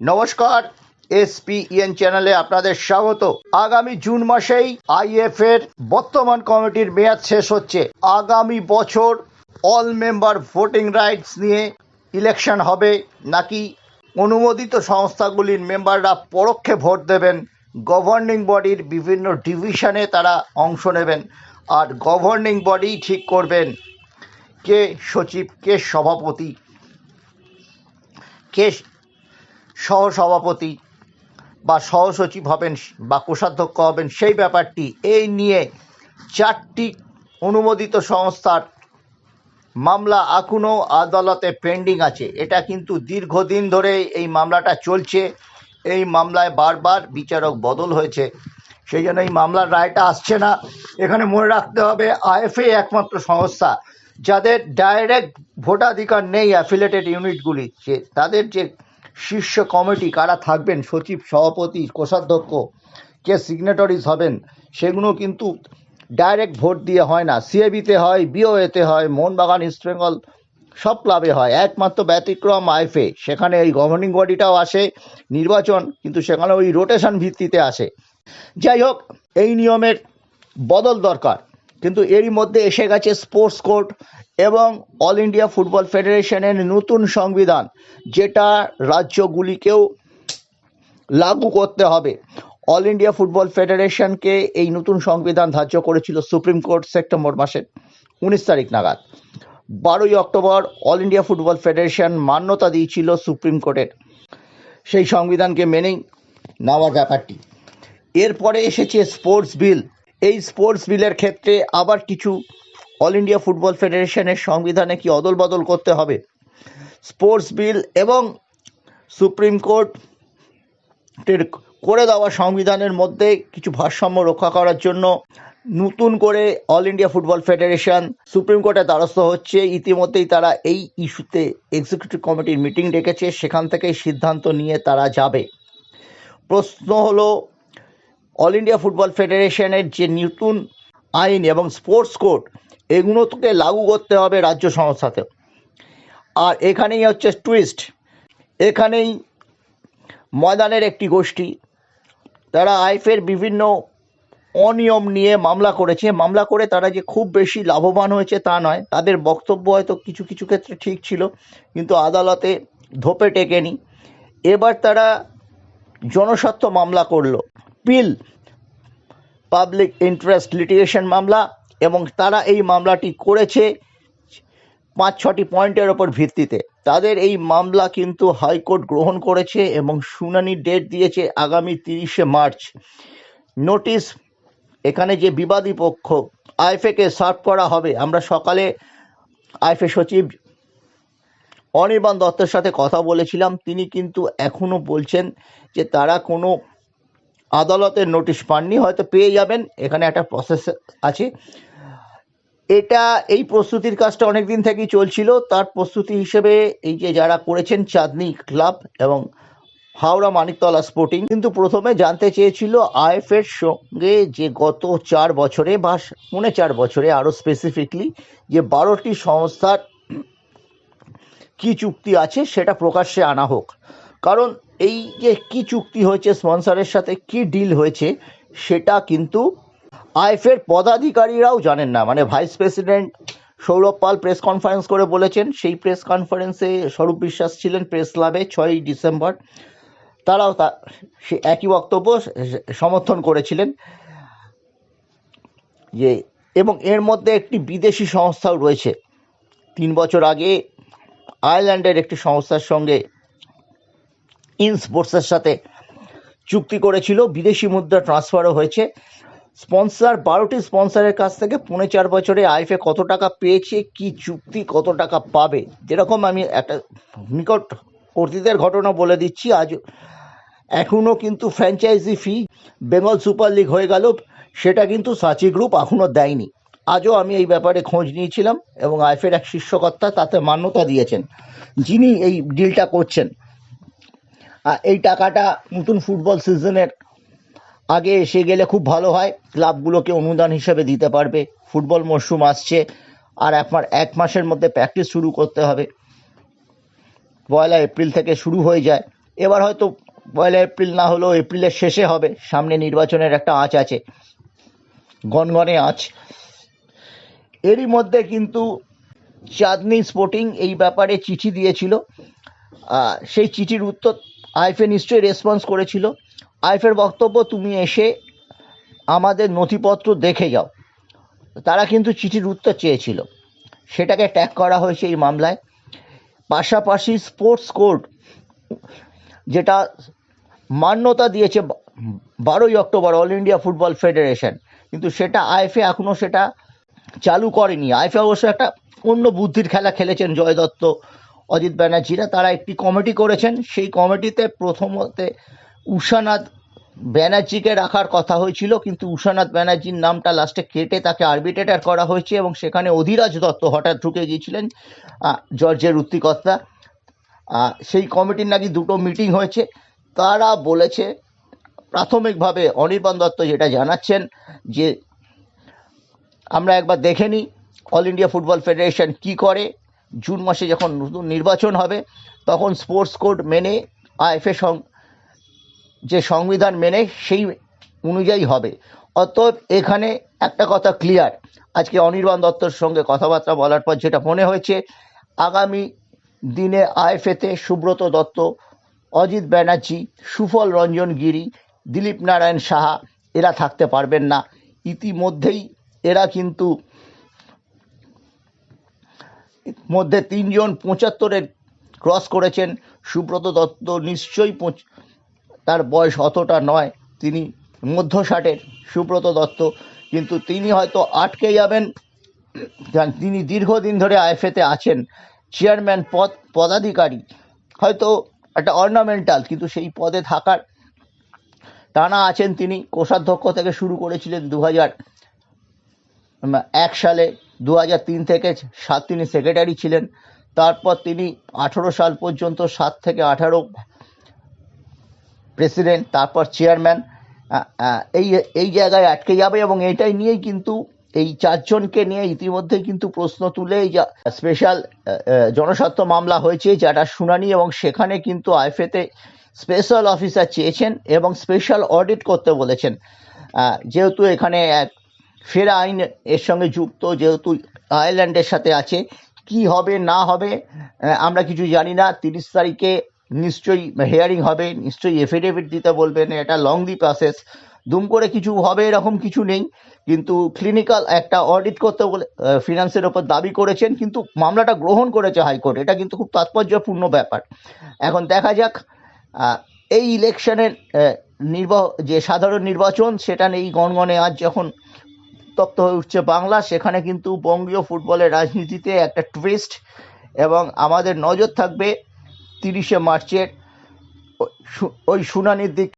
নমস্কার, এসপিএন চ্যানেলে আপনাদের স্বাগত। আগামী জুন মাসেই আইএফ এর বর্তমান কমিটির মেয়াদ শেষ হচ্ছে। আগামী বছর অল মেম্বার ভোটিং রাইটস নিয়ে ইলেকশন হবে, নাকি অনুমোদিত সংস্থাগুলির মেম্বাররা পরোক্ষে ভোট দেবেন, গভর্নিং বডির বিভিন্ন ডিভিশনে তারা অংশ নেবেন, আর গভর্নিং বডি ঠিক করবেন কে সচিব, কে সভাপতি, কে সহসভাপতি বা সহসচিব হবেন বা কোষাধ্যক্ষ হবেন। সেই ব্যাপারটি এই নিয়ে 4টি অনুমোদিত সংস্থার মামলা এখনও আদালতে পেন্ডিং আছে। এটা কিন্তু দীর্ঘদিন ধরে এই মামলাটা চলছে। এই মামলায় বারবার বিচারক বদল হয়েছে, সেই জন্য এই মামলার রায়টা আসছে না। এখানে মনে রাখতে হবে, আইএফএ একমাত্র সংস্থা যাদের ডাইরেক্ট ভোটাধিকার নেই অ্যাফিলিয়েটেড ইউনিটগুলি, যে তাদের যে শীর্ষ কমিটি কারা থাকবেন, সচিব, সভাপতি, কোষাধ্যক্ষ, কে সিগনেটরিজ হবেন, সেগুলো কিন্তু ডাইরেক্ট ভোট দিয়ে হয় না। সিএবিতে হয়, বিওএতে হয়, মোহনবাগান, ইস্টবেঙ্গল সব ক্লাবে হয়। একমাত্র ব্যতিক্রম আইএফএ, সেখানে এই গভর্নিং বডিটাও আসে নির্বাচন, কিন্তু সেখানে ওই রোটেশন ভিত্তিতে আসে। যাই হোক, এই নিয়মের বদল দরকার, কিন্তু এরই মধ্যে এসে গেছে স্পোর্টস কোড এবং অল ইন্ডিয়া ফুটবল ফেডারেশনের নতুন সংবিধান, যেটা রাজ্যগুলিকেও লাগু করতে হবে। অল ইন্ডিয়া ফুটবল ফেডারেশনকে এই নতুন সংবিধান ধার্য করেছিল সুপ্রিম কোর্ট সেপ্টেম্বর মাসের 19 তারিখ নাগাদ। 12ই October All India Football Federation মান্যতা দিয়েছিল সুপ্রিম কোর্টের সেই সংবিধানকে মেনেই নেওয়ার ব্যাপারটি। এরপরে এসেছে স্পোর্টস বিল। এই স্পোর্টস বিলের ক্ষেত্রে আবার কিছু অল ইন্ডিয়া ফুটবল ফেডারেশনের সংবিধানে কি অদল বদল করতে হবে। স্পোর্টস বিল এবং সুপ্রিম কোর্টের করে দেওয়া সংবিধানের মধ্যে কিছু ভারসাম্য রক্ষা করার জন্য নতুন করে all India Football federation supreme কোর্টের দ্বারস্থ হচ্ছে। ইতিমধ্যেই তারা এই ইস্যুতে এক্সিকিউটিভ কমিটির মিটিং ডেকেছে, সেখান থেকেই সিদ্ধান্ত নিয়ে তারা যাবে। প্রশ্ন হলো, অল ইন্ডিয়া ফুটবল ফেডারেশনের যে নতুন আইন এবং স্পোর্টস কোড, এগুলোকে লাগু করতে হবে রাজ্য সংস্থাতেও। আর এখানেই হচ্ছে টুইস্ট, এখানেই ময়দানের একটি গোষ্ঠী, তারা আইএফএর বিভিন্ন অনিয়ম নিয়ে মামলা করেছে। মামলা করে তারা যে খুব বেশি লাভবান হয়েছে তা নয়, তাদের বক্তব্য হয়তো কিছু কিছু ক্ষেত্রে ঠিক ছিল, কিন্তু আদালতে ধোপে টেকেনি। এবার তারা জনস্বার্থ মামলা করলো, পিল পাবলিক ইন্টারেস্ট লিটিগেশন মামলা, এবং তারা এই মামলাটি করেছে 5-6টি পয়েন্টের ওপর ভিত্তিতে। তাদের এই মামলা কিন্তু হাইকোর্ট গ্রহণ করেছে এবং শুনানির ডেট দিয়েছে আগামী 30শে মার্চ। নোটিশ এখানে যে বিবাদী পক্ষ আইএফএকে সার্ভ করা হবে। আমরা সকালে আইএফএ সচিব অনির্বাণ দত্তের সাথে কথা বলেছিলাম, তিনি কিন্তু এখনও বলছেন যে তারা কোনো আদালতের নোটিশ পাননি, হয়তো পেয়ে যাবেন, এখানে একটা প্রসেস আছে। এই প্রস্তুতির কাজটা অনেক দিন থেকেই চলছিল। তার প্রস্তুতি হিসেবে এই যে যারা করেছেন চাঁদনি ক্লাব এবং হাওড়া মানিকতলা স্পোর্টিং, কিন্তু প্রথমে জানতে চেয়েছিল আইএফএর সঙ্গে যে গত 4 বছরে বা 4.5 বছরে আরও স্পেসিফিকলি যে 12টি সংস্থার কি চুক্তি আছে সেটা প্রকাশ্যে আনা হোক। কারণ এই যে কি চুক্তি হয়েছে, স্পন্সরের সাথে কি ডিল হয়েছে, সেটা কিন্তু আইএফএর পদাধিকারীরাও জানেন না। মানে vice president Sourav Pal press conference করে বলেছেন, সেই প্রেস কনফারেন্সে স্বরূপ বিশ্বাস ছিলেন প্রেস ক্লাবে 6ই ডিসেম্বর, তারাও সে একই বক্তব্য সমর্থন করেছিলেন যে, এবং এর মধ্যে একটি বিদেশি সংস্থাও রয়েছে। 3 বছর আগে আয়ারল্যান্ডের একটি সংস্থার সঙ্গে ইনস্পোর্টসের সাথে চুক্তি করেছিল, বিদেশি মুদ্রা ট্রান্সফারও হয়েছে। স্পন্সর 12টি স্পন্সরের কাছ থেকে 4.5 বছরে আইএফএ কত টাকা পেয়েছে, কি চুক্তি, কত টাকা পাবে। যেরকম আমি একটা নিকট অতীতের ঘটনা বলে দিচ্ছি, আজ এখনও কিন্তু ফ্র্যাঞ্চাইজি ফি বেঙ্গল সুপার লিগ হয়ে গেল, সেটা কিন্তু সাচি গ্রুপ এখনও দেয়নি। আজও আমি এই ব্যাপারে খোঁজ নিয়েছিলাম এবং আইএফএর এক শীর্ষকর্তা তাতে মান্যতা দিয়েছেন, যিনি এই ডিলটা করছেন। এই টাকাটা নতুন ফুটবল সিজনের আগে এসে গেলে খুব ভালো হয়, ক্লাবগুলোকে অনুদান হিসেবে দিতে পারবে। ফুটবল মরশুম আসছে, আর 1 মাসের মধ্যে প্র্যাকটিস শুরু করতে হবে, 1 এপ্রিল থেকে শুরু হয়ে যায়। এবার হয়তো 1 এপ্রিল না হলেও এপ্রিলের শেষে হবে, সামনে নির্বাচনের একটা আঁচ আছে, গনগনে আঁচ। এরই মধ্যে কিন্তু চাঁদনি স্পোর্টিং এই ব্যাপারে চিঠি দিয়েছিল, সেই চিঠির উত্তর আইএফএ নিশ্চয়ই রেসপন্স করেছিল। আইএফএর বক্তব্য, তুমি এসে আমাদের নথিপত্র দেখে যাও। তারা কিন্তু চিঠির উত্তর চেয়েছিল, সেটাকে ট্যাগ করা হয়েছে এই মামলায়। পাশাপাশি স্পোর্টস কোড যেটা মান্যতা দিয়েছে 12ই October All India Football Federation, কিন্তু সেটা আইএফএ এখনও সেটা চালু করেনি। আইএফএ অবশ্য একটা অন্য বুদ্ধির খেলা খেলেছেন জয় দত্ত, অজিত ব্যানার্জিরা। তারা একটি কমিটি করেছেন, সেই কমিটিতে প্রথমতে উষানাথ ব্যানার্জিকে রাখার কথা হয়েছিল, কিন্তু উষানাথ ব্যানার্জির নামটা লাস্টে কেটে তাকে আরবিট্রেটর করা হয়েছে, এবং সেখানে অধিরাজ দত্ত হঠাৎ ঢুকে গিয়েছিলেন, জর্জের উত্তিকর্তা। সেই কমিটির নাকি 2টো মিটিং হয়েছে। তারা বলেছে প্রাথমিকভাবে, অনির্বাণ দত্ত যেটা জানাচ্ছেন, যে আমরা একবার দেখে নিই অল ইন্ডিয়া ফুটবল ফেডারেশন কি করে। জুন মাসে যখন নতুন নির্বাচন হবে তখন স্পোর্টস কোড মেনে আইএফএ যে সংবিধান মেনে সেই অনুযায়ী হবে। অতএব এখানে একটা কথা ক্লিয়ার, আজকে অনির্বাণ দত্তর সঙ্গে কথাবার্তা বলার পর যেটা মনে হয়েছে, আগামী দিনে আইএফএতে সুব্রত দত্ত, অজিত ব্যানার্জি, সুফল রঞ্জন গিরি, দিলীপ নারায়ণ সাহা এরা থাকতে পারবেন না। ইতিমধ্যেই এরা কিন্তু মধ্যে 3 জন 75-এর ক্রস করেছেন। সুব্রত দত্ত নিশ্চয়ই তার বয়স অতটা নয়, তিনি মধ্য 60-এর সুব্রত দত্ত, কিন্তু তিনি হয়তো আটকে যাবেন। তিনি দীর্ঘদিন ধরে আইএফএতে আছেন, চেয়ারম্যান পদাধিকারী, হয়তো একটা অর্নামেন্টাল, কিন্তু সেই পদে থাকার টানা আছেন তিনি। কোষাধ্যক্ষ থেকে শুরু করেছিলেন 2001 সালে, 2003 থেকে 7 তিনি সেক্রেটারি ছিলেন। তারপর তিনি 18 সাল পর্যন্ত 7 থেকে 18 প্রেসিডেন্ট, তারপর চেয়ারম্যান। এই জায়গায় আটকে যাবে, এবং এটাই নিয়েই কিন্তু এই 4 জনকে নিয়ে ইতিমধ্যে কিন্তু প্রশ্ন তুলে এই স্পেশাল জনস্বার্থ মামলা হয়েছে, যারা শুনানি, এবং সেখানে কিন্তু আইএফএতে স্পেশাল অফিসার চেয়েছেন এবং স্পেশাল অডিট করতে বলেছেন। যেহেতু এখানে এক ফেরা আইন এর সঙ্গে যুক্ত, যেহেতু আয়ারল্যান্ডের সাথে আছে, কি হবে না হবে আমরা কিছু জানি না। 30 তারিখে নিশ্চয়ই হিয়ারিং হবে, নিশ্চয়ই এফিডেভিট দিতে বলবেন, এটা লংলি প্রসেস, দুম করে কিছু হবে এরকম কিছু নেই। কিন্তু ক্লিনিক্যাল একটা অডিট করতে বলে ফিনান্সের ওপর দাবি করেছেন, কিন্তু মামলাটা গ্রহণ করেছে হাইকোর্ট, এটা কিন্তু খুব তাৎপর্যপূর্ণ ব্যাপার। এখন দেখা যাক এই ইলেকশনের যে সাধারণ নির্বাচন, সেটা নেই গণগণে আজ যখন তপ্ত হয়ে উঠছে বাংলা, সেখানে কিন্তু বঙ্গীয় ফুটবলের রাজনীতিতে একটা টুইস্ট, এবং আমাদের নজর থাকবে 30শে মার্চের ওই শুনানির দিক।